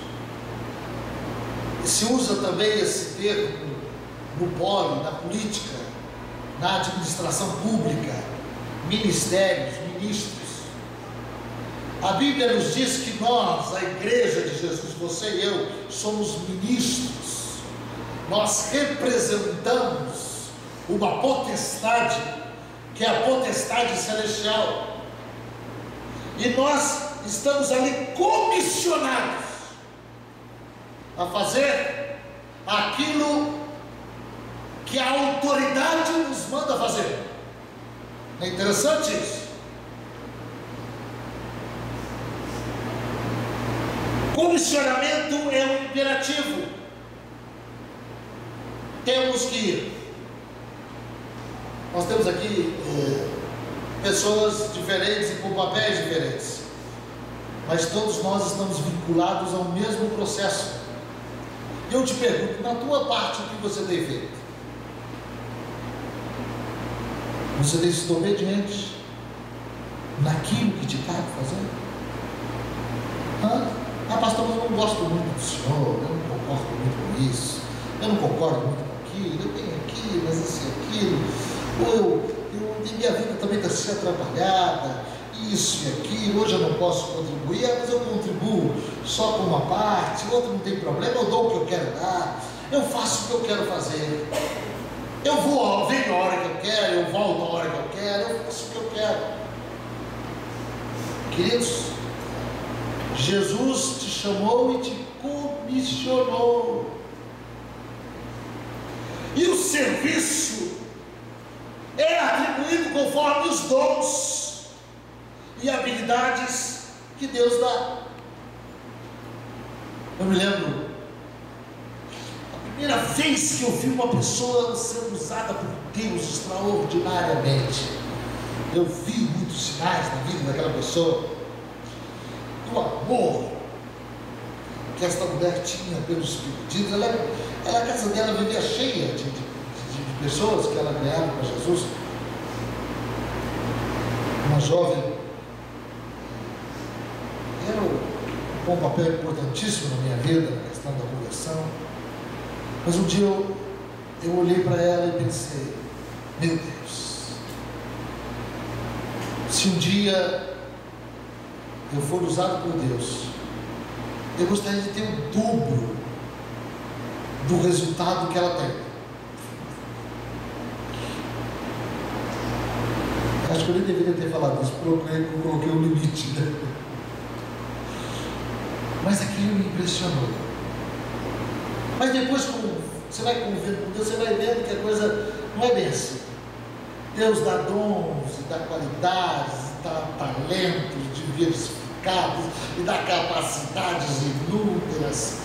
se usa também esse termo no polo, na política, na administração pública, ministérios, ministros. A Bíblia nos diz que nós, a igreja de Jesus, você e eu, somos ministros. Nós representamos uma potestade, que é a potestade celestial. E nós estamos ali comissionados a fazer aquilo que a autoridade nos manda fazer. É interessante isso. Comissionamento é um imperativo. Temos que ir. Nós temos aqui pessoas diferentes e com papéis diferentes, mas todos nós estamos vinculados ao mesmo processo. Eu te pergunto, na tua parte, o que você tem feito? Você tem sido obediente naquilo que te cabe fazer? Pastor, mas eu não gosto muito do senhor, eu não concordo muito com isso, eu não concordo muito com aquilo, eu tenho aquilo, mas isso e aquilo, minha vida também está sendo atrapalhada, isso e aquilo, hoje eu não posso contribuir, mas eu contribuo só com uma parte, outra não tem problema, eu dou o que eu quero dar, eu faço o que eu quero fazer, eu venho a hora que eu quero, eu volto a hora que eu quero, eu faço o que eu quero. Queridos, Jesus te chamou e te comissionou, e o serviço é atribuído conforme os dons e habilidades que Deus dá. Eu me lembro a primeira vez que eu vi uma pessoa sendo usada por Deus extraordinariamente. Eu vi muitos sinais na vida daquela pessoa, do amor que esta mulher tinha pelos pedidos. A casa dela vivia cheia de pessoas que ela ganhava para Jesus. Uma jovem, com um papel importantíssimo na minha vida, na questão da conversão. Mas um dia eu olhei para ela e pensei, meu Deus, se um dia eu for usado por Deus, eu gostaria de ter o dobro do resultado que ela tem. Acho que eu nem deveria ter falado isso, porque eu coloquei um limite, né? Mas aquilo me impressionou. Mas depois, quando você vai convivendo com Deus, você vai vendo que a coisa não é bem assim. Deus dá dons, e dá qualidades, e dá talentos diversificados, e dá capacidades inúmeras.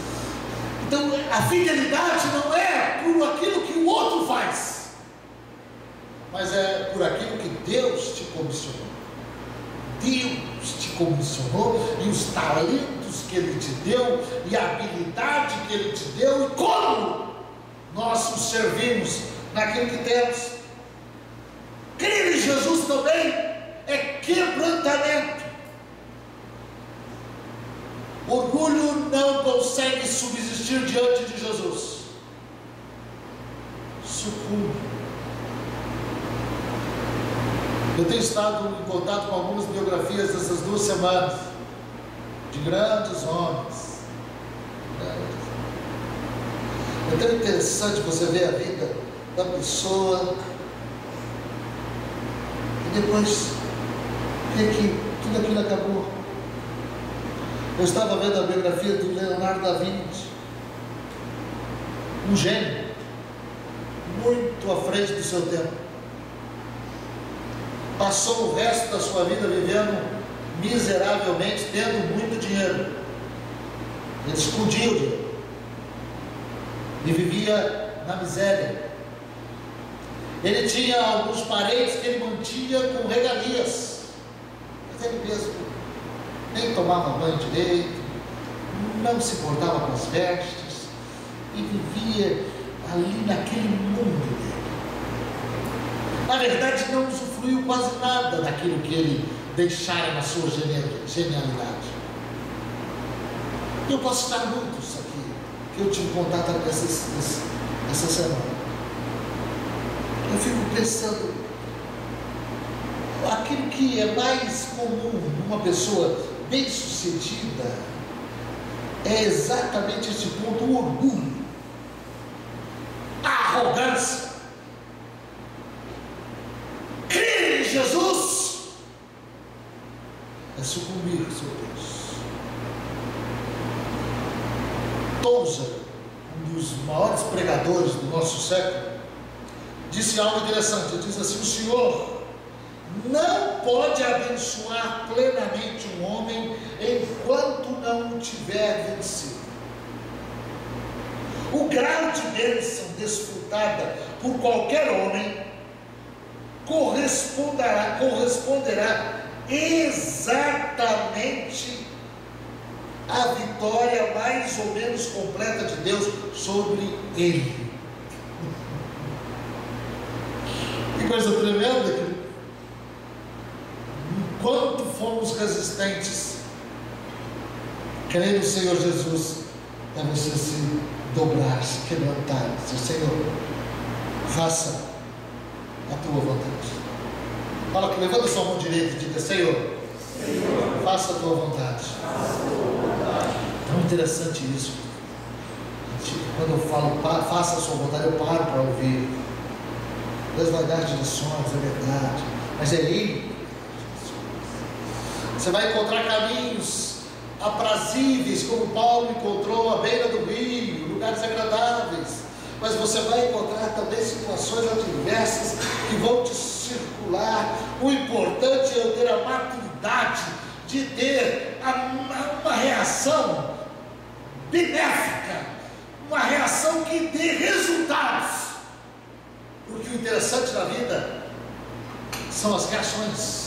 Então, a fidelidade não é por aquilo que o outro faz, mas é por aquilo que Deus te comissionou. Deus te comissionou, e os talentos que Ele te deu, e a habilidade que Ele te deu, e como nós o servimos naquilo que temos. Crer em Jesus também é quebrantamento. Orgulho não consegue subsistir diante de Jesus. Sucumbe. Eu tenho estado em contato com algumas biografias dessas 2 semanas, de grandes homens. É tão interessante você ver a vida da pessoa e depois ver que tudo aquilo acabou. Eu estava vendo a biografia do Leonardo da Vinci, um gênio, muito à frente do seu tempo. Passou o resto da sua vida vivendo miseravelmente, tendo muito dinheiro. Ele escondia o dinheiro e vivia na miséria. Ele tinha alguns parentes que ele mantinha com regalias, mas ele mesmo nem tomava banho direito, não se portava com as vestes e vivia ali naquele mundo dele. Na verdade, não usufruiu quase nada daquilo que ele deixara na sua genialidade. Eu posso citar muitos aqui que eu tive contato essa semana. Eu fico pensando, aquilo que é mais comum numa pessoa bem-sucedida é exatamente esse ponto: o orgulho, a arrogância. Crer em Jesus é sucumbir, seu Deus. Tozer, um dos maiores pregadores do nosso século, disse algo interessante. Ele diz assim: o Senhor não pode abençoar plenamente um homem enquanto não o tiver vencido. O grau de bênção desfrutada por qualquer homem corresponderá exatamente à vitória mais ou menos completa de Deus sobre ele. Que coisa tremenda, querido. Enquanto fomos resistentes, crer no Senhor Jesus é você se dobrar, se quebrantar, dizer: Senhor, faça a tua vontade. Fala que levanta sua mão direita e diga: Senhor, faça a tua vontade. Tão interessante isso. Quando eu falo faça a sua vontade, eu paro para ouvir. Deus vai dar direções, é verdade, mas é Ele. Você vai encontrar caminhos aprazíveis, como Paulo encontrou à beira do rio, lugares agradáveis, mas você vai encontrar também situações adversas que vão te circular. O importante é eu ter a maturidade de ter uma reação benéfica, uma reação que dê resultados, porque o interessante da vida são as reações.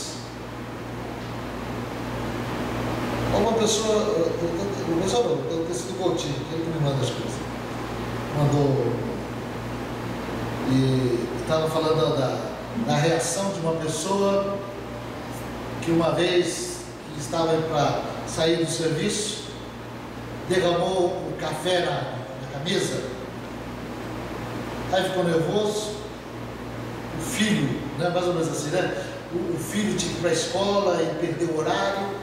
Uma pessoa, eu preciso do Coutinho, ele que me manda as coisas, mandou, e estava falando da reação de uma pessoa que uma vez que estava para sair do serviço, derramou o café na camisa, aí ficou nervoso. O filho, né, mais ou menos assim, né? O filho tinha que ir para a escola e perdeu o horário,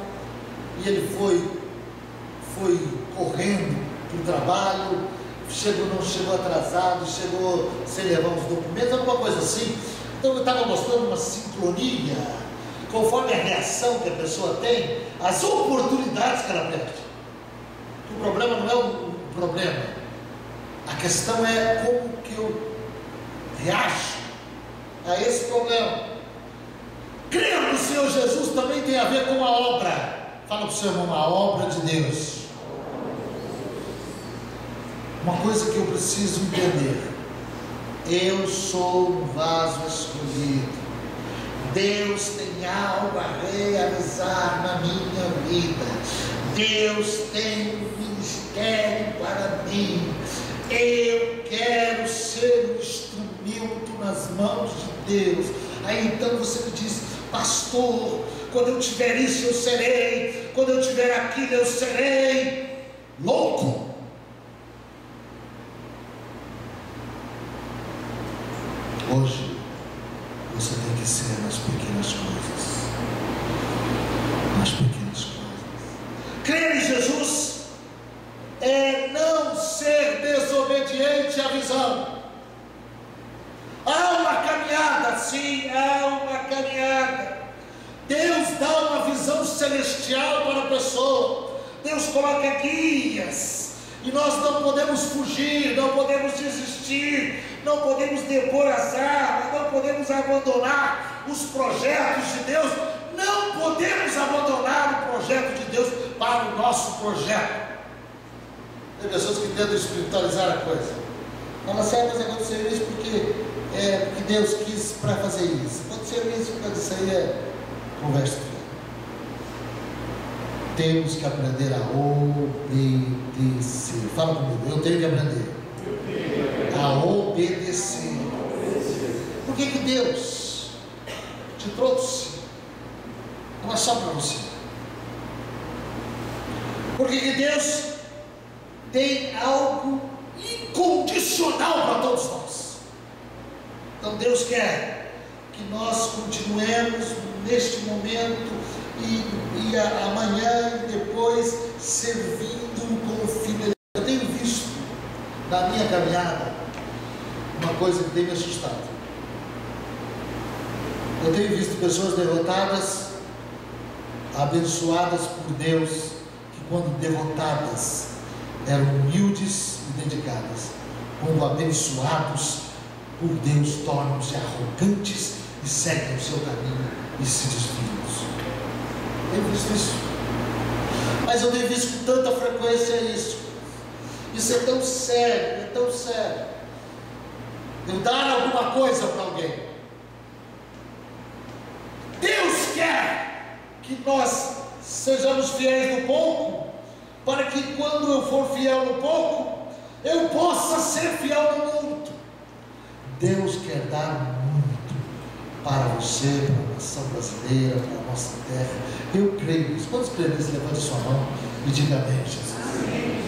e ele foi correndo para o trabalho, não chegou atrasado, chegou sem levar os documentos, alguma coisa assim. Então eu estava mostrando uma sincronia, conforme a reação que a pessoa tem, as oportunidades que ela perde. O problema não é o problema, a questão é como que eu reajo a esse problema. Crer no Senhor Jesus também tem a ver com a obra. Fala para o seu irmão: a obra de Deus. Uma coisa que eu preciso entender: eu sou um vaso escolhido. Deus tem algo a realizar na minha vida. Deus tem um ministério para mim. Eu quero ser um instrumento nas mãos de Deus. Aí então você me diz: pastor, quando eu tiver isso eu serei, quando eu tiver aquilo eu serei. Louco! Hoje você tem que ser nas pequenas coisas. Nas pequenas coisas. Crer em Jesus é não ser desobediente à visão. Há uma caminhada, sim, há uma caminhada. Deus dá uma visão celestial para a pessoa. Deus coloca guias, e nós não podemos fugir, não podemos desistir, não podemos depor as armas, não podemos abandonar os projetos de Deus, não podemos abandonar o projeto de Deus para o nosso projeto. Tem pessoas que tentam espiritualizar a coisa. Fala assim: mas aconteceu isso porque Deus quis para fazer isso. Aconteceu isso porque isso aí é conversa fiada. Temos que aprender a obedecer. Fala comigo: eu tenho que aprender a obedecer. Por que Deus te trouxe? Não é só para você. Por que Deus tem algo incondicional para todos nós? Então Deus quer que nós continuemos neste momento e amanhã e depois servindo com fidelidade. Eu tenho visto na minha caminhada uma coisa que tem me assustado. Eu tenho visto pessoas derrotadas, abençoadas por Deus, que quando derrotadas eram humildes e dedicadas, quando abençoados por Deus tornam-se arrogantes e seguem o seu caminho e se desviam. Eu tenho visto isso, mas eu tenho visto com tanta frequência isso. Isso é tão sério, é tão sério. Eu dar alguma coisa para alguém. Deus quer que nós sejamos fiéis no pouco, para que quando eu for fiel no pouco, eu possa ser fiel no muito. Deus quer dar muito para você, para a nação brasileira, para a nossa terra. Eu creio nisso. Quantos creem nisso? Levante sua mão e diga amém, Jesus. Amém.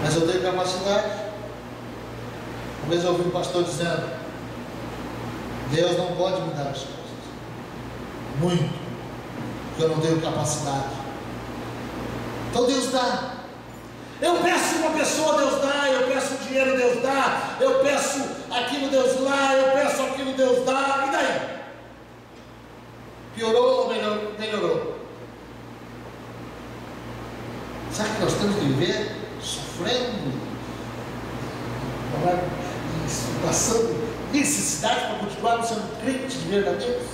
Mas eu tenho capacidade. Uma vez eu ouvi um pastor dizendo: Deus não pode me dar as coisas muito, porque eu não tenho capacidade. Então Deus dá. Eu peço uma pessoa, Deus dá. Eu peço dinheiro, Deus dá. Eu peço aquilo, Deus dá. Eu peço aquilo, Deus dá. E daí? Piorou ou melhorou? Sabe que nós temos que viver sofrendo, passando necessidade para continuarmos sendo crentes verdadeiros?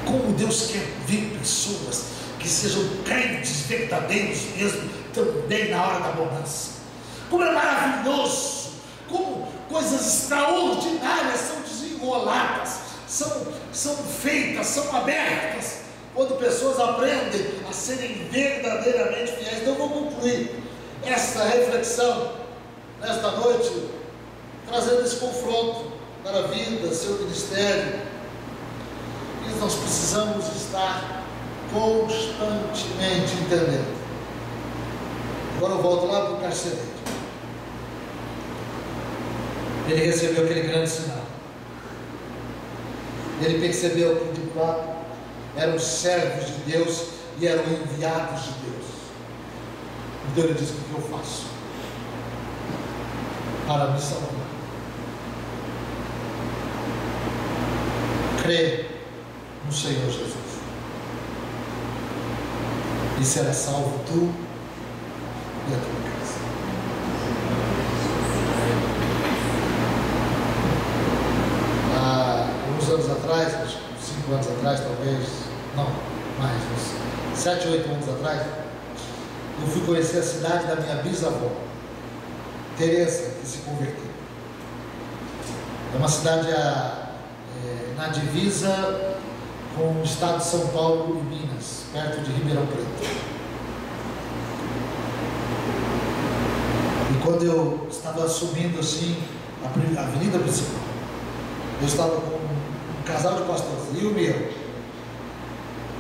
Como Deus quer ver pessoas que sejam crentes verdadeiros mesmo, também na hora da bonança. Como é maravilhoso, como coisas extraordinárias são desenroladas, são feitas, são abertas, quando pessoas aprendem a serem verdadeiramente fiéis. Então eu vou concluir esta reflexão nesta noite, trazendo esse confronto para a vida, seu ministério. E nós precisamos estar constantemente entendendo. Agora eu volto lá para o carcereiro. Ele recebeu aquele grande sinal. Ele percebeu que de fato eram servos de Deus e eram enviados de Deus. Então ele disse: o que eu faço para me salvar? Crê no Senhor Jesus, e será salvo tu e a tua casa. Há uns anos atrás, uns 5 anos atrás, talvez, não, mais, uns 7, 8 anos atrás, eu fui conhecer a cidade da minha bisavó, Teresa, que se converteu. É uma cidade na divisa com o estado de São Paulo e Minas, perto de Ribeirão Preto. E quando eu estava subindo assim a avenida principal, eu estava com um casal de pastores, e o meu,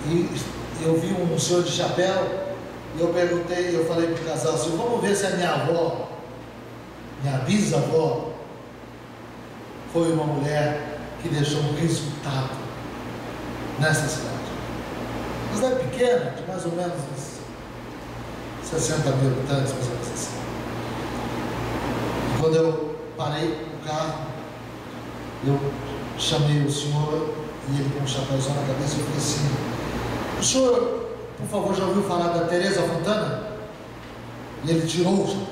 e eu vi um senhor de chapéu, e eu perguntei, eu falei para o casal assim: vamos ver se a minha avó, minha bisavó, foi uma mulher que deixou um resultado nessa cidade. Uma cidade pequena, de mais ou menos uns 60 mil habitantes, mais ou menos assim. E quando eu parei o carro, eu chamei o senhor, e ele com um chapéuzão na cabeça, eu falei assim: o senhor, por favor, já ouviu falar da Teresa Fontana? E ele tirou o chapéu.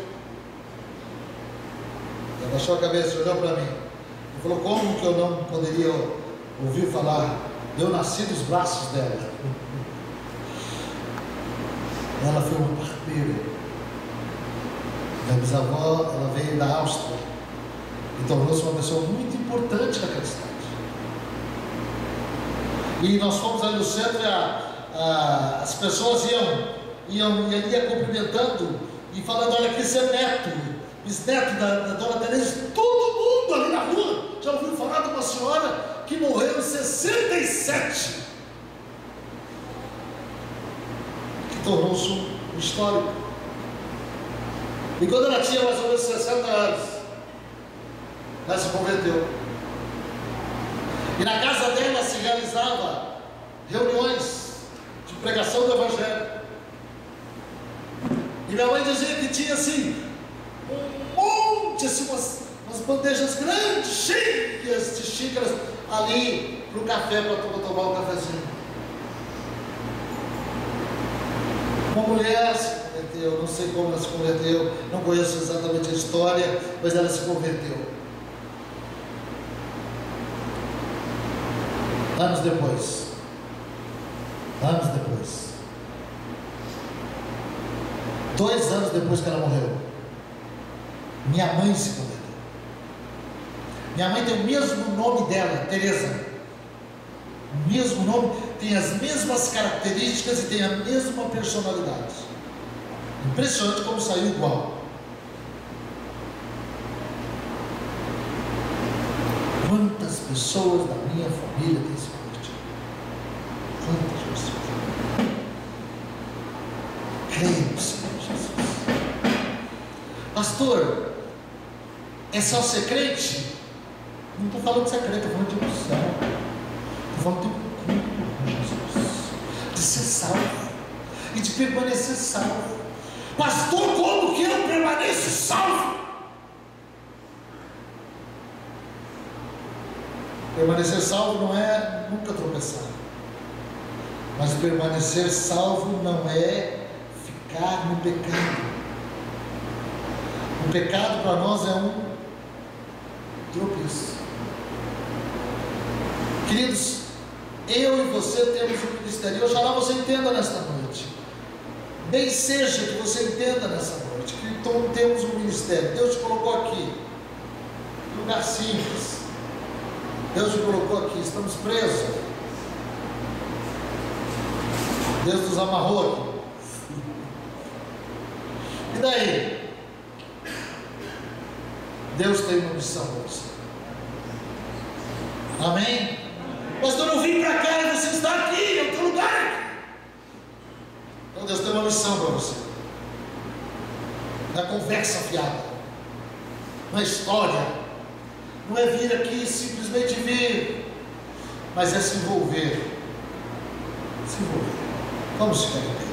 Ele abaixou a cabeça, olhou para mim e falou: como que eu não poderia ouvir falar? Eu nasci dos braços dela. Ela foi uma parteira. Minha bisavó, ela veio da Áustria e tornou-se uma pessoa muito importante naquela cidade. E nós fomos ali no centro e as pessoas iam cumprimentando e falando: olha, aqui, esse é neto, bisneto da dona Teresa. Todo mundo ali na rua já ouviu falar de uma senhora que morreu em 67, que tornou-se um histórico. E quando ela tinha mais ou menos 60 anos, ela se converteu. E na casa dela se realizava reuniões de pregação do Evangelho. E minha mãe dizia que tinha assim um monte, assim, umas bandejas grandes, cheias de xícaras ali para o café, para tomar um cafezinho. Uma mulher se converteu, não sei como ela se converteu, não conheço exatamente a história, mas ela se converteu. Anos depois, 2 anos depois que ela morreu, minha mãe se converteu. Minha mãe tem o mesmo nome dela, Teresa. O mesmo nome, tem as mesmas características e tem a mesma personalidade. Impressionante como saiu igual. Quantas pessoas da minha família têm se convertido? Quantas pessoas? Creio no Senhor Jesus. Pastor, é só ser crente? Não estou falando de ser crente, estou falando de opção. Estou falando de um culto com Jesus, de ser salvo e de permanecer salvo. Pastor, como que eu permaneço salvo? Permanecer salvo não é nunca tropeçar, mas permanecer salvo não é ficar no pecado. O pecado para nós é um tropeço. Queridos, eu e você temos um ministério. Oxalá você entenda nesta noite. Bem seja que você entenda nessa noite que então temos um ministério. Deus te colocou aqui, um lugar simples. Deus te colocou aqui. Estamos presos. Deus nos amarrou aqui. E daí? Deus tem uma missão para você. Amém? Pastor, eu vim para cá e você está aqui, em outro lugar. Então Deus tem uma missão para você. Não é conversa fiada, não é história, não é vir aqui simplesmente vir, mas é se envolver. Se envolver. Vamos ficar aqui.